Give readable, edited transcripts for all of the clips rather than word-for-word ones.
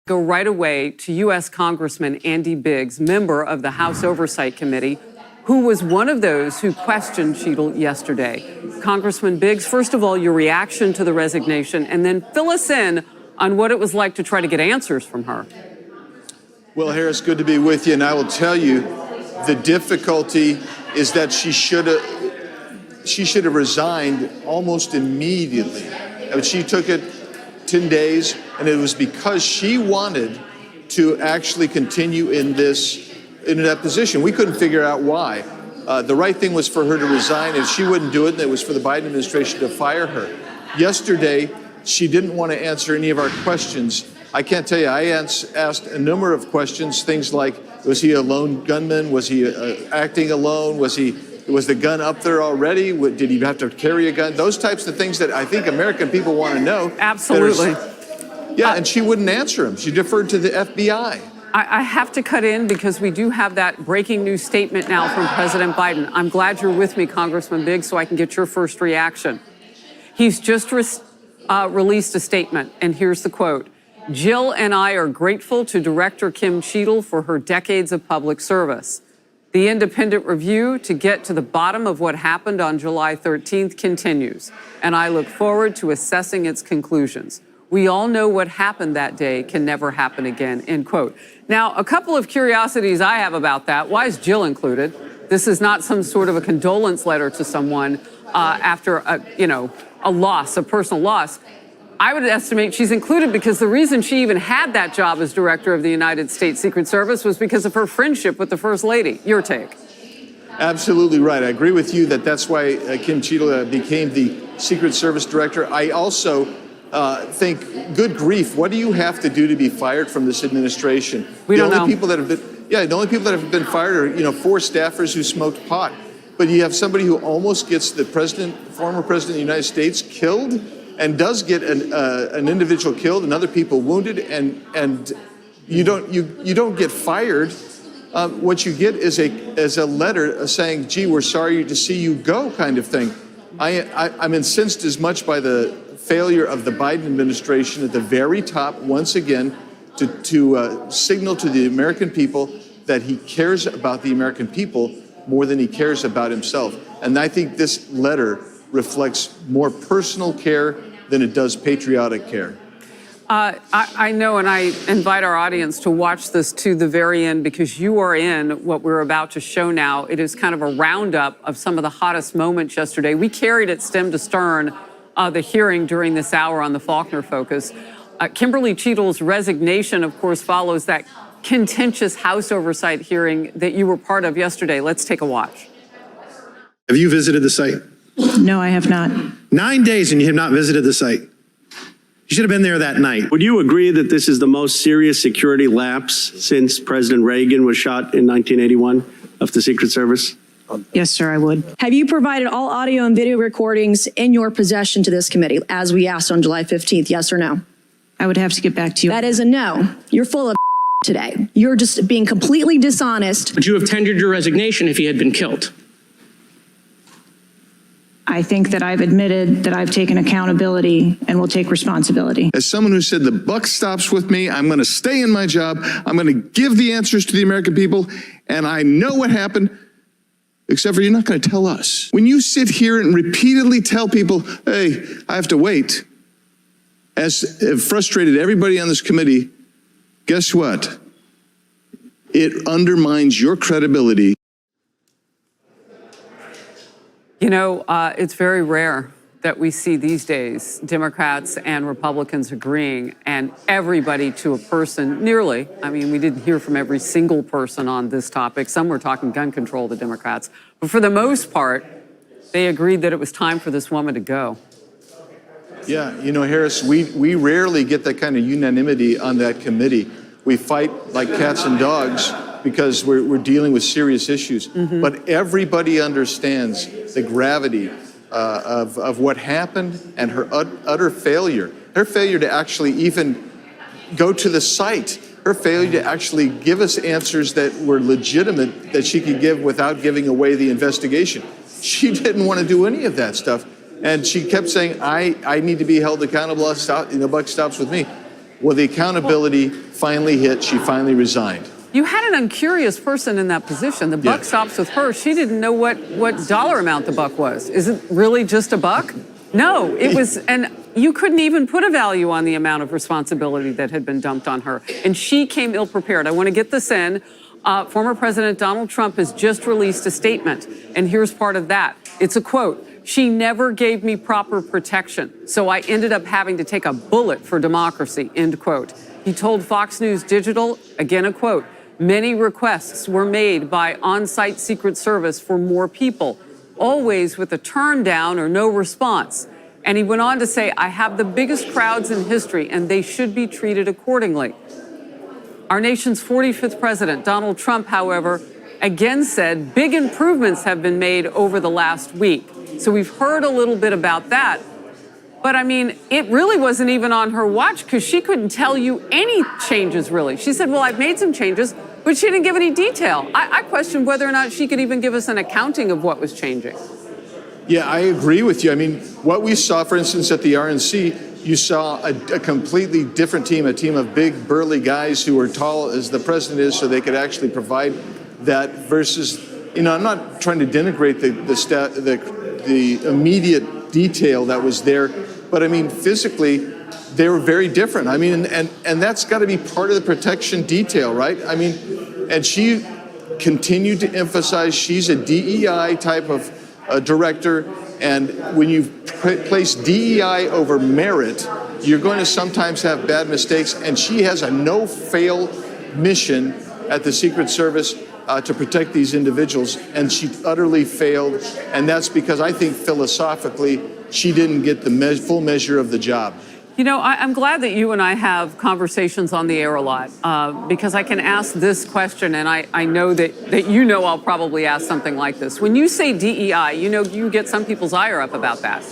Go right away to U.S. Congressman Andy Biggs, member of the House Oversight Committee, who was one of those who questioned Cheadle yesterday. Congressman Biggs, first of all, your reaction to the resignation, and then fill us in on what it was like to try to get answers from her. Well, Harris, good to be with you, and I will tell you, the difficulty is that she should have resigned almost immediately. I mean, she took it 10 days, and it was because she wanted to actually continue in that position. We couldn't figure out why. The right thing was for her to resign, and she wouldn't do it, and it was for the Biden administration to fire her. Yesterday, she didn't want to answer any of our questions. I can't tell you, I asked a number of questions, things like, was he a lone gunman? Was he acting alone? Was the gun up there already? Did he have to carry a gun? Those types of things that I think American people want to know. Absolutely. Yeah, and she wouldn't answer them. She deferred to the FBI. I have to cut in because we do have that breaking news statement now from President Biden. I'm glad you're with me, Congressman Biggs, so I can get your first reaction. He's just released a statement, and here's the quote. Jill and I are grateful to Director Kim Cheadle for her decades of public service. The independent review to get to the bottom of what happened on July 13th continues, and I look forward to assessing its conclusions. We all know what happened that day can never happen again, end quote. Now, a couple of curiosities I have about that. Why is Jill included? This is not some sort of a condolence letter to someone after a loss, a personal loss. I would estimate she's included because the reason she even had that job as director of the United States Secret Service was because of her friendship with the First Lady. Your take? Absolutely right. I agree with you that that's why Kim Cheadle became the Secret Service director. I also think, good grief, what do you have to do to be fired from this administration? We don't know. The only people that have been fired are, 4 staffers who smoked pot. But you have somebody who almost gets the former president of the United States killed, and does get an individual killed and other people wounded, and you don't get fired. What you get is a letter saying, "Gee, we're sorry to see you go," kind of thing. I'm incensed as much by the failure of the Biden administration at the very top once again to signal to the American people that he cares about the American people more than he cares about himself. And I think this letter reflects more personal care than it does patriotic care. I know, and I invite our audience to watch this to the very end because you are in what we're about to show now. It is kind of a roundup of some of the hottest moments yesterday. We carried it stem to stern the hearing during this hour on the Faulkner Focus. Kimberly Cheadle's resignation, of course, follows that contentious House oversight hearing that you were part of yesterday. Let's take a watch. Have you visited the site? No, I have not. 9 days and you have not visited the site. You should have been there that night. Would you agree that this is the most serious security lapse since President Reagan was shot in 1981 of the Secret Service? Yes, sir, I would. Have you provided all audio and video recordings in your possession to this committee, as we asked on July 15th, yes or no? I would have to get back to you. That is a no. You're full of today. You're just being completely dishonest. Would you have tendered your resignation if he had been killed? I think that I've admitted that I've taken accountability and will take responsibility. As someone who said the buck stops with me, I'm going to stay in my job. I'm going to give the answers to the American people. And I know what happened, except for you're not going to tell us. When you sit here and repeatedly tell people, hey, I have to wait, as it frustrated everybody on this committee, guess what? It undermines your credibility. You know, it's very rare that we see these days Democrats and Republicans agreeing, and everybody to a person, nearly. I mean, we didn't hear from every single person on this topic. Some were talking gun control, the Democrats. But for the most part, they agreed that it was time for this woman to go. Yeah, Harris, we rarely get that kind of unanimity on that committee. We fight like cats and dogs because we're dealing with serious issues. Mm-hmm. But everybody understands the gravity of what happened and her utter failure. Her failure to actually even go to the site. Her failure to actually give us answers that were legitimate that she could give without giving away the investigation. She didn't want to do any of that stuff. And she kept saying, I need to be held accountable. The buck stops with me. Well, the accountability finally hit. She finally resigned. You had an uncurious person in that position. The buck stops with her. She didn't know what dollar amount the buck was. Is it really just a buck? No, it was, and you couldn't even put a value on the amount of responsibility that had been dumped on her. And she came ill-prepared. I want to get this in. Former President Donald Trump has just released a statement, and here's part of that. It's a quote. She never gave me proper protection, so I ended up having to take a bullet for democracy, end quote. He told Fox News Digital, again a quote, many requests were made by on-site Secret Service for more people, always with a turn down or no response. And he went on to say, I have the biggest crowds in history and they should be treated accordingly. Our nation's 45th president, Donald Trump, however, again said big improvements have been made over the last week. So we've heard a little bit about that. But I mean, it really wasn't even on her watch because she couldn't tell you any changes, really. She said, well, I've made some changes, but she didn't give any detail. I questioned whether or not she could even give us an accounting of what was changing. Yeah, I agree with you. I mean, what we saw, for instance, at the RNC, you saw a completely different team, a team of big, burly guys who were tall as the president is so they could actually provide that versus, you know, I'm not trying to denigrate the immediate detail that was there, but I mean, physically, they were very different. I mean, and that's got to be part of the protection detail, right? I mean, and she continued to emphasize she's a DEI type of director, and when you place DEI over merit, you're going to sometimes have bad mistakes, and she has a no-fail mission at the Secret Service to protect these individuals, and she utterly failed, and that's because I think philosophically she didn't get the full measure of the job. You know, I'm glad that you and I have conversations on the air a lot because I can ask this question, and I know that you know I'll probably ask something like this. When you say DEI, you know, you get some people's ire up about that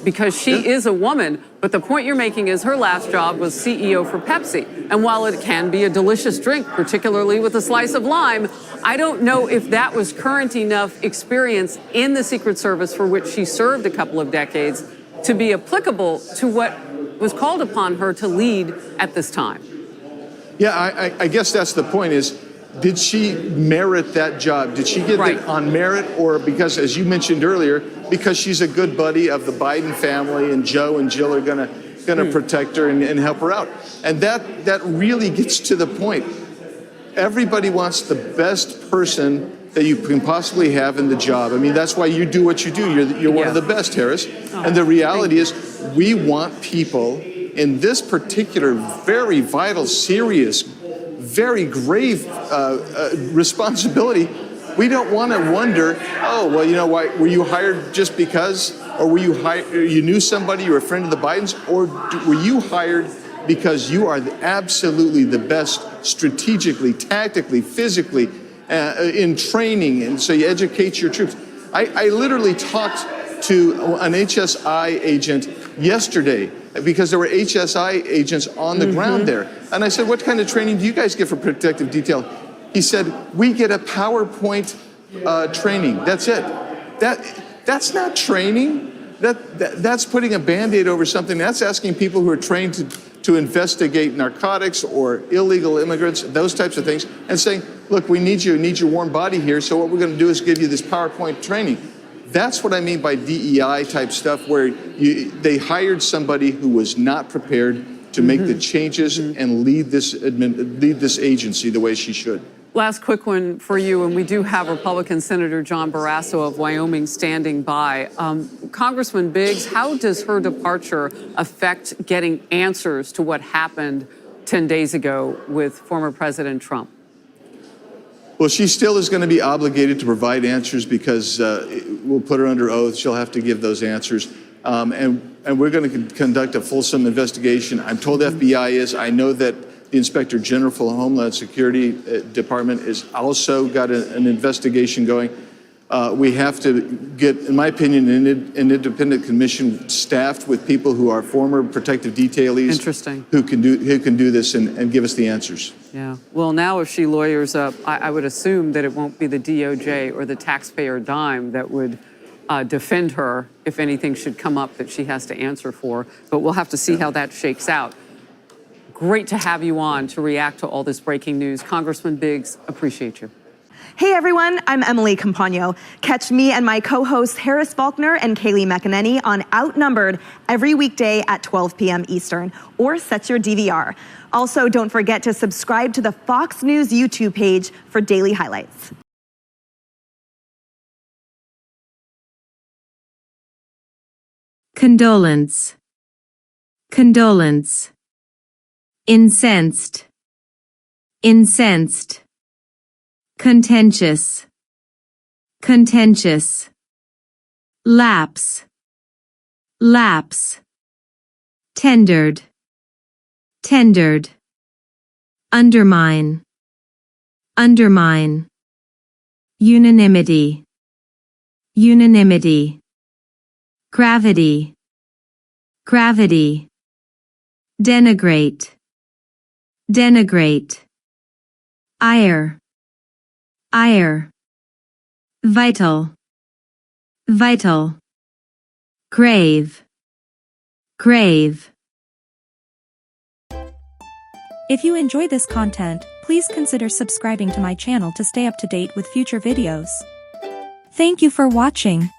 because she is a woman, but the point you're making is her last job was CEO for Pepsi. And while it can be a delicious drink, particularly with a slice of lime, I don't know if that was current enough experience in the Secret Service for which she served a couple of decades to be applicable to what was called upon her to lead at this time. Yeah, I guess that's the point is, did she merit that job? Did she get it on merit, or because, as you mentioned earlier, because she's a good buddy of the Biden family and Joe and Jill are gonna protect her and help her out? And that really gets to the point. Everybody wants the best person that you can possibly have in the job. I mean, that's why you do what you do. You're one of the best, Harris. And the reality is, we want people in this particular very vital, serious, very grave responsibility. We don't want to wonder, oh, well, you know, why were you hired just because, or were you knew somebody, you were a friend of the Bidens, or were you hired because you are absolutely the best strategically, tactically, physically, in training, and so you educate your troops. I literally talked to an HSI agent yesterday because there were HSI agents on the ground there. And I said, what kind of training do you guys get for protective detail? He said, we get a PowerPoint training. That's it. That's not training. That's putting a Band-Aid over something. That's asking people who are trained to investigate narcotics or illegal immigrants, those types of things, and saying, look, we need your warm body here, so what we're going to do is give you this PowerPoint training. That's what I mean by DEI type stuff, where they hired somebody who was not prepared to make the changes and lead this agency the way she should. Last quick one for you, and we do have Republican Senator John Barrasso of Wyoming standing by. Congressman Biggs, how does her departure affect getting answers to what happened 10 days ago with former President Trump? Well, she still is going to be obligated to provide answers because we'll put her under oath. She'll have to give those answers. And we're going to conduct a fulsome investigation. I'm told the FBI is. I know that the Inspector General for the Homeland Security Department is also got an investigation going. We have to get, in my opinion, an independent commission staffed with people who are former protective detailees. Interesting. Who can do this and give us the answers. Yeah. Well, now if she lawyers up, I would assume that it won't be the DOJ or the taxpayer dime that would defend her if anything should come up that she has to answer for. But we'll have to see how that shakes out. Great to have you on to react to all this breaking news. Congressman Biggs, appreciate you. Hey everyone, I'm Emily Campagno. Catch me and my co-hosts Harris Faulkner and Kaylee McEnany on Outnumbered every weekday at 12 p.m. Eastern, or set your DVR. Also, don't forget to subscribe to the Fox News YouTube page for daily highlights. Condolence. Condolence. Incensed. Incensed. Contentious. Contentious. Lapse. Lapse. Tendered. Tendered. Undermine. Undermine. Unanimity. Unanimity. Gravity. Gravity. Denigrate. Denigrate. Ire. Ire. Vital. Vital. Grave. Grave. If you enjoy this content, please consider subscribing to my channel to stay up to date with future videos. Thank you for watching.